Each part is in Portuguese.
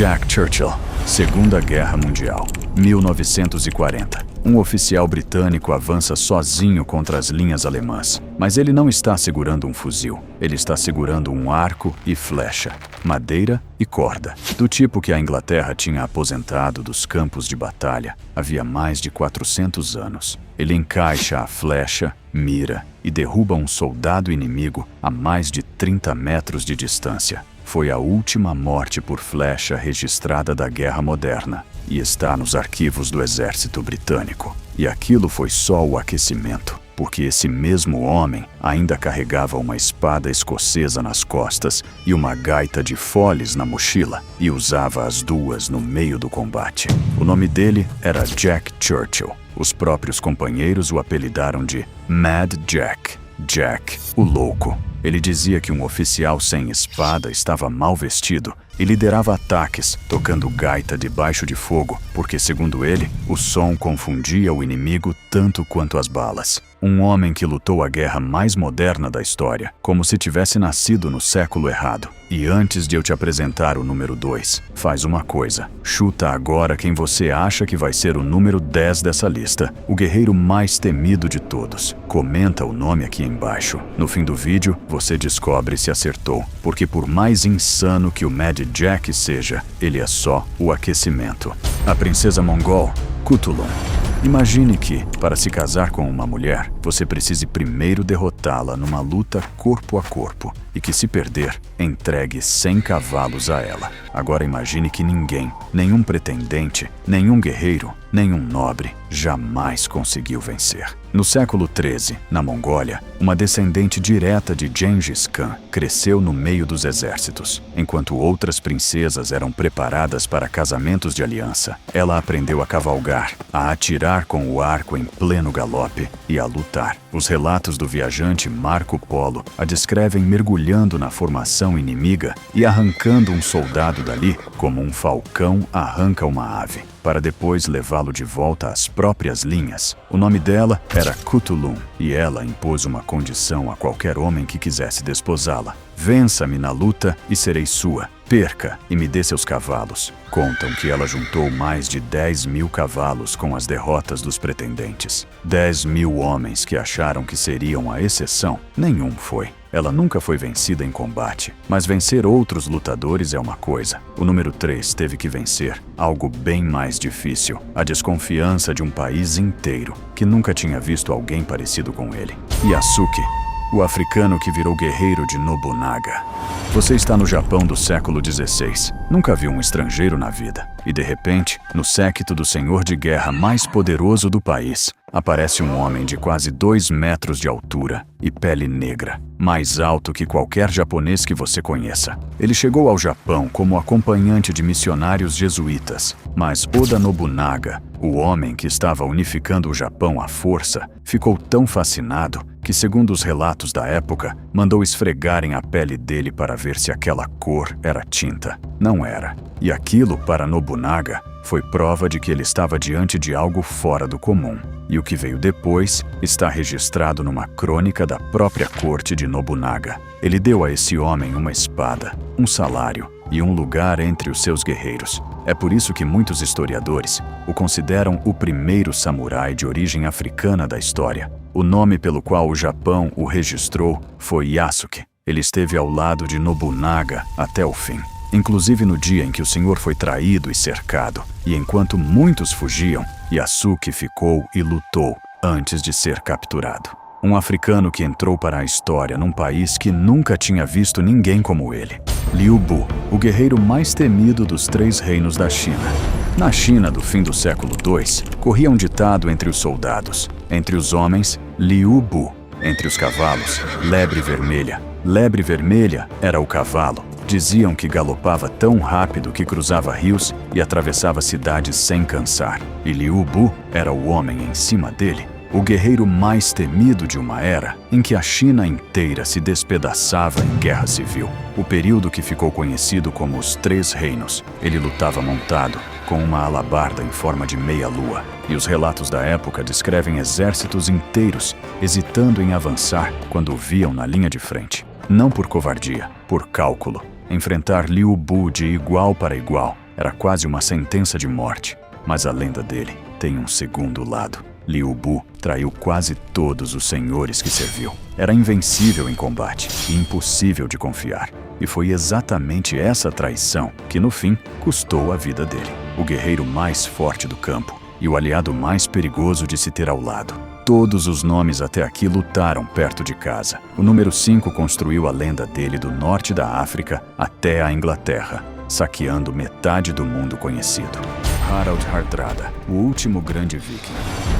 Jack Churchill, Segunda Guerra Mundial, 1940. Um oficial britânico avança sozinho contra as linhas alemãs, mas ele não está segurando um fuzil. Ele está segurando um arco e flecha, madeira e corda, do tipo que a Inglaterra tinha aposentado dos campos de batalha havia mais de 400 anos. Ele encaixa a flecha, mira e derruba um soldado inimigo a mais de 30 metros de distância. Foi a última morte por flecha registrada da Guerra Moderna e está nos arquivos do Exército Britânico. E aquilo foi só o aquecimento, porque esse mesmo homem ainda carregava uma espada escocesa nas costas e uma gaita de foles na mochila e usava as duas no meio do combate. O nome dele era Jack Churchill. Os próprios companheiros o apelidaram de Mad Jack, Jack o Louco. Ele dizia que um oficial sem espada estava mal vestido e liderava ataques, tocando gaita debaixo de fogo, porque, segundo ele, o som confundia o inimigo tanto quanto as balas. Um homem que lutou a guerra mais moderna da história, como se tivesse nascido no século errado. E antes de eu te apresentar o número 2, faz uma coisa. Chuta agora quem você acha que vai ser o número 10 dessa lista, o guerreiro mais temido de todos. Comenta o nome aqui embaixo. No fim do vídeo, você descobre se acertou, porque por mais insano que o Mad Jack seja, ele é só o aquecimento. A princesa mongol, Kutulun. Imagine que, para se casar com uma mulher, você precise primeiro derrotá-la numa luta corpo a corpo e que, se perder, entregue 100 cavalos a ela. Agora imagine que ninguém, nenhum pretendente, nenhum guerreiro, nenhum nobre, jamais conseguiu vencer. No século XIII, na Mongólia, uma descendente direta de Gengis Khan cresceu no meio dos exércitos. Enquanto outras princesas eram preparadas para casamentos de aliança, ela aprendeu a cavalgar, a atirar com o arco em pleno galope e a lutar. Os relatos do viajante Marco Polo a descrevem mergulhando na formação inimiga e arrancando um soldado dali como um falcão arranca uma ave, para depois levá-lo de volta às próprias linhas. O nome dela era Kutulun e ela impôs uma condição a qualquer homem que quisesse desposá-la. Vença-me na luta e serei sua. Perca e me dê seus cavalos. Contam que ela juntou mais de 10.000 cavalos com as derrotas dos pretendentes. 10.000 homens que acharam que seriam a exceção. Nenhum foi. Ela nunca foi vencida em combate, mas vencer outros lutadores é uma coisa. O número 3 teve que vencer algo bem mais difícil, a desconfiança de um país inteiro, que nunca tinha visto alguém parecido com ele. Yasuke, o africano que virou guerreiro de Nobunaga. Você está no Japão do século XVI, nunca viu um estrangeiro na vida. E de repente, no séquito do senhor de guerra mais poderoso do país, aparece um homem de quase 2 metros de altura e pele negra, mais alto que qualquer japonês que você conheça. Ele chegou ao Japão como acompanhante de missionários jesuítas, mas Oda Nobunaga, o homem que estava unificando o Japão à força, ficou tão fascinado que, segundo os relatos da época, mandou esfregarem a pele dele para ver se aquela cor era tinta. Não era. E aquilo, para Nobunaga, foi prova de que ele estava diante de algo fora do comum. E o que veio depois está registrado numa crônica da própria corte de Nobunaga. Ele deu a esse homem uma espada, um salário e um lugar entre os seus guerreiros. É por isso que muitos historiadores o consideram o primeiro samurai de origem africana da história. O nome pelo qual o Japão o registrou foi Yasuke. Ele esteve ao lado de Nobunaga até o fim. Inclusive no dia em que o senhor foi traído e cercado, e enquanto muitos fugiam, Yasuke ficou e lutou antes de ser capturado. Um africano que entrou para a história num país que nunca tinha visto ninguém como ele. Liu Bu, o guerreiro mais temido dos 3 reinos da China. Na China do fim do século II, corria um ditado entre os soldados. Entre os homens, Liu Bu. Entre os cavalos, Lebre Vermelha. Lebre Vermelha era o cavalo. Diziam que galopava tão rápido que cruzava rios e atravessava cidades sem cansar. E Liu Bu era o homem em cima dele, o guerreiro mais temido de uma era em que a China inteira se despedaçava em guerra civil. O período que ficou conhecido como os 3 reinos. Ele lutava montado, com uma alabarda em forma de meia-lua. E os relatos da época descrevem exércitos inteiros hesitando em avançar quando o viam na linha de frente. Não por covardia, por cálculo. Enfrentar Liu Bu de igual para igual Era quase uma sentença de morte. Mas a lenda dele tem um segundo lado. Liu Bu traiu quase todos os senhores que serviu. Era invencível em combate e impossível de confiar. E foi exatamente essa traição que, no fim, custou a vida dele. O guerreiro mais forte do campo e o aliado mais perigoso de se ter ao lado. Todos os nomes até aqui lutaram perto de casa. O número 5 construiu a lenda dele do norte da África até a Inglaterra, saqueando metade do mundo conhecido. Harald Hardrada, o último grande viking.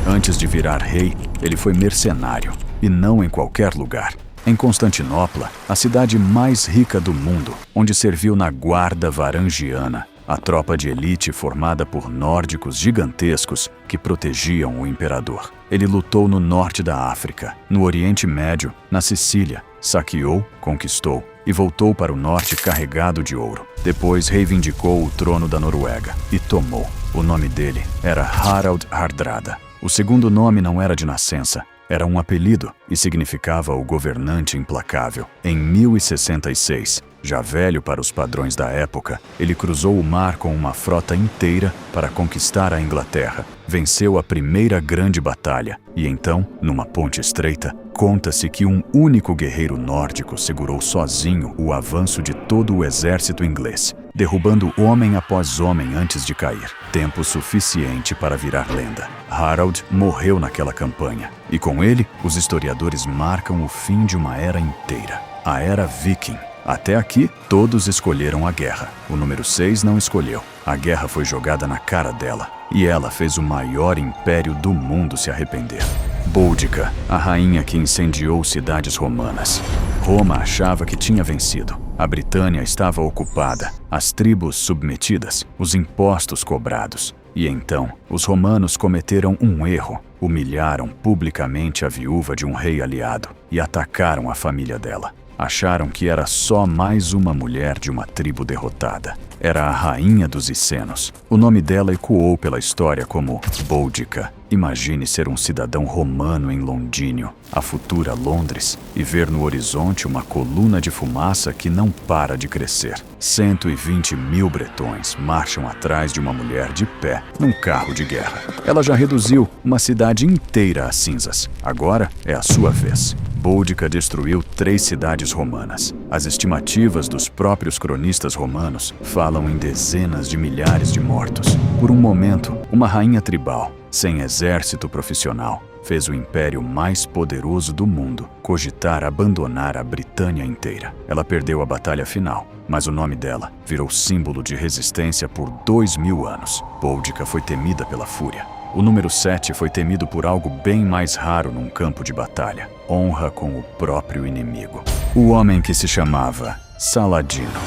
Antes de virar rei, ele foi mercenário, e não em qualquer lugar. Em Constantinopla, a cidade mais rica do mundo, onde serviu na guarda varangiana, a tropa de elite formada por nórdicos gigantescos que protegiam o imperador. Ele lutou no norte da África, no Oriente Médio, na Sicília, saqueou, conquistou e voltou para o norte carregado de ouro. Depois reivindicou o trono da Noruega e tomou. O nome dele era Harald Hardrada. O segundo nome não era de nascença, era um apelido e significava o governante implacável. Em 1066, já velho para os padrões da época, ele cruzou o mar com uma frota inteira para conquistar a Inglaterra. Venceu a primeira grande batalha e então, numa ponte estreita, conta-se que um único guerreiro nórdico segurou sozinho o avanço de todo o exército inglês, derrubando homem após homem antes de cair. Tempo suficiente para virar lenda. Harald morreu naquela campanha e com ele, os historiadores marcam o fim de uma era inteira, a Era Viking. Até aqui, todos escolheram a guerra. O número 6 não escolheu. A guerra foi jogada na cara dela. E ela fez o maior império do mundo se arrepender. Boudica, a rainha que incendiou cidades romanas. Roma achava que tinha vencido. A Britânia estava ocupada, as tribos submetidas, os impostos cobrados. E então, os romanos cometeram um erro. Humilharam publicamente a viúva de um rei aliado e atacaram a família dela. Acharam que era só mais uma mulher de uma tribo derrotada. Era a rainha dos Icenos. O nome dela ecoou pela história como Boudica. Imagine ser um cidadão romano em Londínio, a futura Londres, e ver no horizonte uma coluna de fumaça que não para de crescer. 120 mil bretões marcham atrás de uma mulher de pé num carro de guerra. Ela já reduziu uma cidade inteira a cinzas. Agora é a sua vez. Boudica destruiu 3 cidades romanas. As estimativas dos próprios cronistas romanos falam em dezenas de milhares de mortos. Por um momento, uma rainha tribal, sem exército profissional, fez o império mais poderoso do mundo cogitar abandonar a Britânia inteira. Ela perdeu a batalha final, mas o nome dela virou símbolo de resistência por 2000 anos. Boudica foi temida pela fúria. O número 7 foi temido por algo bem mais raro num campo de batalha: honra com o próprio inimigo. O homem que se chamava Saladino.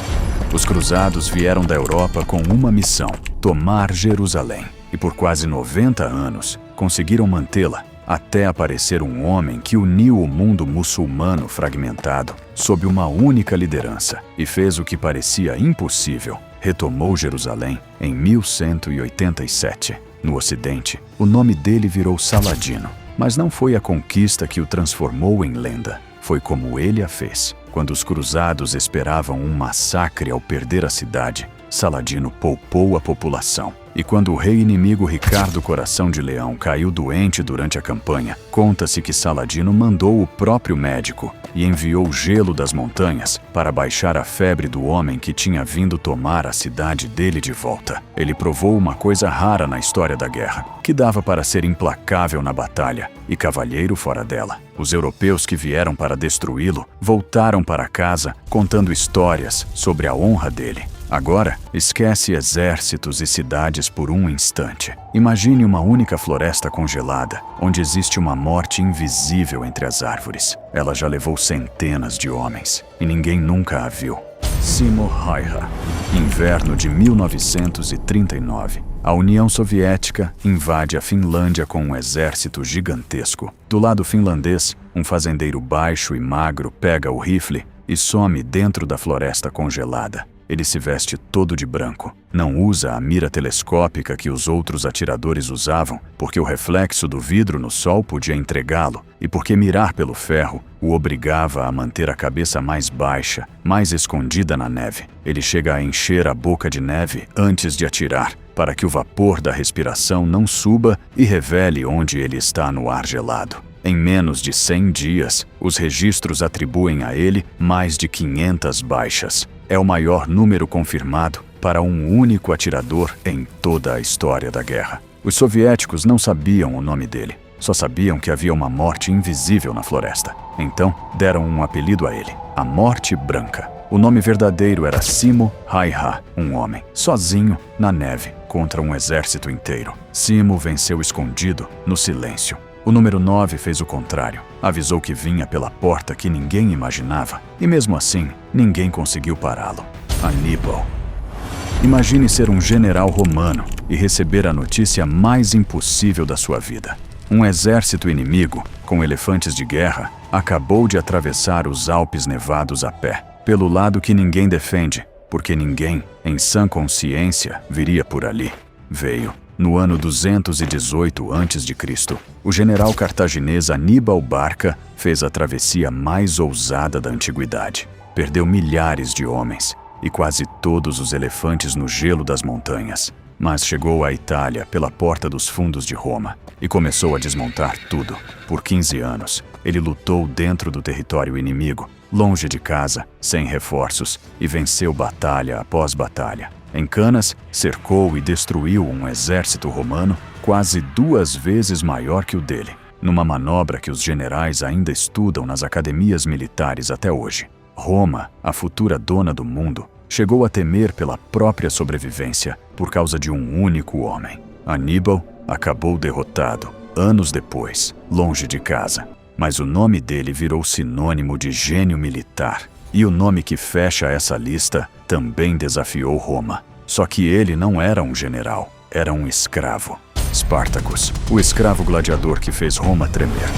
Os cruzados vieram da Europa com uma missão: tomar Jerusalém. E por quase 90 anos, conseguiram mantê-la, até aparecer um homem que uniu o mundo muçulmano fragmentado sob uma única liderança e fez o que parecia impossível: retomou Jerusalém em 1187. No Ocidente, o nome dele virou Saladino, mas não foi a conquista que o transformou em lenda. Foi como ele a fez. Quando os cruzados esperavam um massacre ao perder a cidade, Saladino poupou a população. E quando o rei inimigo Ricardo Coração de Leão caiu doente durante a campanha, conta-se que Saladino mandou o próprio médico e enviou gelo das montanhas para baixar a febre do homem que tinha vindo tomar a cidade dele de volta. Ele provou uma coisa rara na história da guerra, que dava para ser implacável na batalha e cavalheiro fora dela. Os europeus que vieram para destruí-lo voltaram para casa contando histórias sobre a honra dele. Agora, esquece exércitos e cidades por um instante. Imagine uma única floresta congelada, onde existe uma morte invisível entre as árvores. Ela já levou centenas de homens, e ninguém nunca a viu. Simo Häyhä, inverno de 1939. A União Soviética invade a Finlândia com um exército gigantesco. Do lado finlandês, um fazendeiro baixo e magro pega o rifle e some dentro da floresta congelada. Ele se veste todo de branco. Não usa a mira telescópica que os outros atiradores usavam, porque o reflexo do vidro no sol podia entregá-lo, e porque mirar pelo ferro o obrigava a manter a cabeça mais baixa, mais escondida na neve. Ele chega a encher a boca de neve antes de atirar, para que o vapor da respiração não suba e revele onde ele está no ar gelado. Em menos de 100 dias, os registros atribuem a ele mais de 500 baixas. É o maior número confirmado para um único atirador em toda a história da guerra. Os soviéticos não sabiam o nome dele, só sabiam que havia uma morte invisível na floresta. Então, deram um apelido a ele, a Morte Branca. O nome verdadeiro era Simo Häyhä, um homem, sozinho, na neve, contra um exército inteiro. Simo venceu escondido, no silêncio. O número 9 fez o contrário. Avisou que vinha pela porta que ninguém imaginava, e mesmo assim, ninguém conseguiu pará-lo. Aníbal. Imagine ser um general romano e receber a notícia mais impossível da sua vida. Um exército inimigo, com elefantes de guerra, acabou de atravessar os Alpes nevados a pé, pelo lado que ninguém defende, porque ninguém, em sã consciência, viria por ali. Veio. No ano 218 a.C., o general cartaginês Aníbal Barca fez a travessia mais ousada da antiguidade. Perdeu milhares de homens e quase todos os elefantes no gelo das montanhas. Mas chegou à Itália pela porta dos fundos de Roma e começou a desmontar tudo. Por 15 anos, ele lutou dentro do território inimigo, longe de casa, sem reforços, e venceu batalha após batalha. Em Canas, cercou e destruiu um exército romano quase 2 vezes maior que o dele, numa manobra que os generais ainda estudam nas academias militares até hoje. Roma, a futura dona do mundo, chegou a temer pela própria sobrevivência por causa de um único homem. Aníbal acabou derrotado, anos depois, longe de casa. Mas o nome dele virou sinônimo de gênio militar. E o nome que fecha essa lista também desafiou Roma. Só que ele não era um general, era um escravo. Spartacus, o escravo gladiador que fez Roma tremer.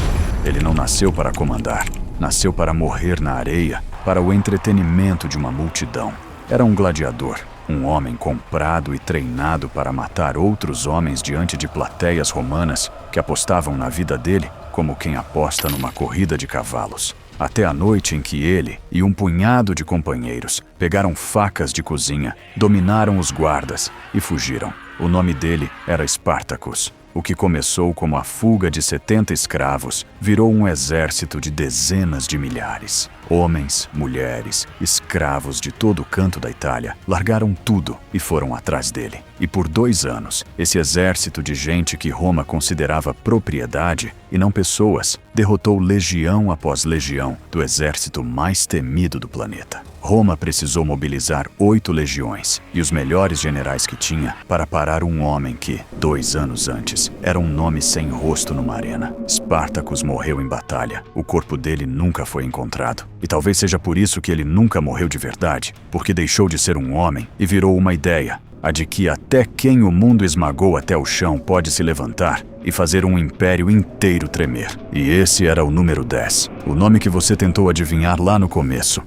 Ele não nasceu para comandar, nasceu para morrer na areia, para o entretenimento de uma multidão. Era um gladiador, um homem comprado e treinado para matar outros homens diante de plateias romanas que apostavam na vida dele como quem aposta numa corrida de cavalos. Até a noite em que ele e um punhado de companheiros pegaram facas de cozinha, dominaram os guardas e fugiram. O nome dele era Spartacus. O que começou como a fuga de 70 escravos virou um exército de dezenas de milhares. Homens, mulheres, escravos de todo o canto da Itália largaram tudo e foram atrás dele. E por 2 anos, esse exército de gente que Roma considerava propriedade e não pessoas, derrotou legião após legião do exército mais temido do planeta. Roma precisou mobilizar 8 legiões e os melhores generais que tinha para parar um homem que, 2 anos antes, era um nome sem rosto numa arena. Spartacus morreu em batalha. O corpo dele nunca foi encontrado. E talvez seja por isso que ele nunca morreu de verdade, porque deixou de ser um homem e virou uma ideia, a de que até quem o mundo esmagou até o chão pode se levantar e fazer um império inteiro tremer. E esse era o número 10, o nome que você tentou adivinhar lá no começo.